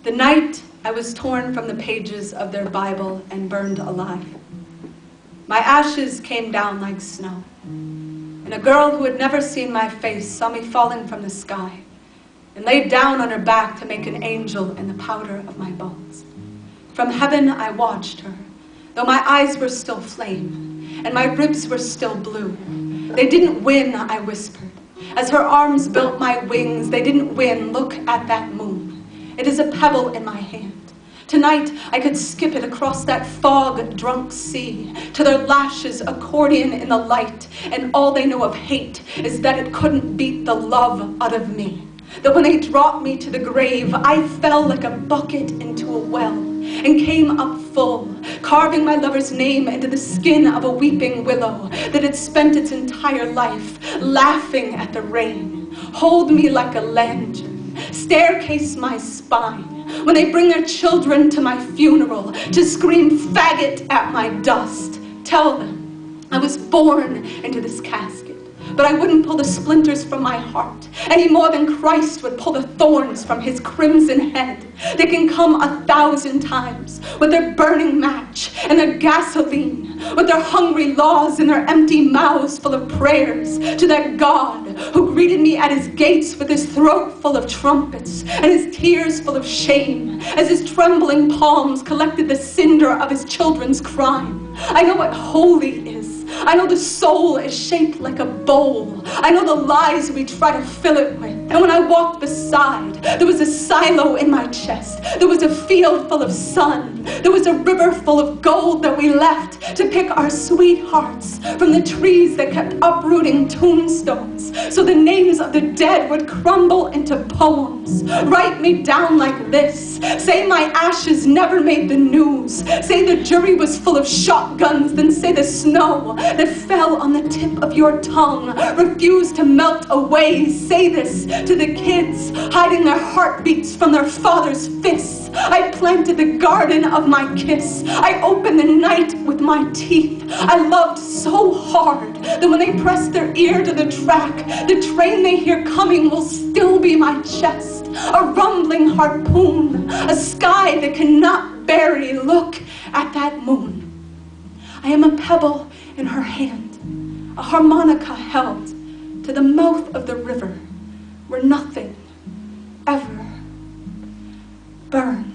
The night I was torn from the pages of their Bible and burned alive. My ashes came down like snow, and a girl who had never seen my face saw me falling from the sky and laid down on her back to make an angel in the powder of my bones. From heaven I watched her, though my eyes were still flame and my ribs were still blue. They didn't win, I whispered. As her arms built my wings, they didn't win. Look at that moon. It is a pebble in my hand. Tonight, I could skip it across that fog-drunk sea, to their lashes accordion in the light, and all they know of hate is that it couldn't beat the love out of me. That when they dropped me to the grave, I fell like a bucket into a well, and came up full, carving my lover's name into the skin of a weeping willow that had spent its entire life laughing at the rain. Hold me like a lantern, staircase my spine, when they bring their children to my funeral to scream faggot at my dust. Tell them I was born into this casket, but I wouldn't pull the splinters from my heart any more than Christ would pull the thorns from his crimson head. They can come 1,000 times with their burning match and their gasoline, with their hungry laws and their empty mouths full of prayers to that God who greeted me at his gates with his throat full of trumpets and his tears full of shame as his trembling palms collected the cinder of his children's crime. I know what holy is. I know the soul is shaped like a bowl. I know the lies we try to fill it with. And when I walked beside, there was a silo in my chest. There was a field full of sun. There was a river full of gold that we left to pick our sweethearts from the trees that kept uprooting tombstones, so the names of the dead would crumble into poems. Write me down like this. Say my ashes never made the news. Say the jury was full of shotguns. Then say the snow that fell on the tip of your tongue refused to melt away. Say this to the kids hiding their heartbeats from their father's fists. I planted the garden of my kiss. I opened the night with my teeth. I loved so hard that when they press their ear to the track, the train they hear coming will still be my chest. A rumbling harpoon, a sky that cannot bury. Look at that moon. I am a pebble in her hand, a harmonica held to the mouth of the river where nothing ever burns.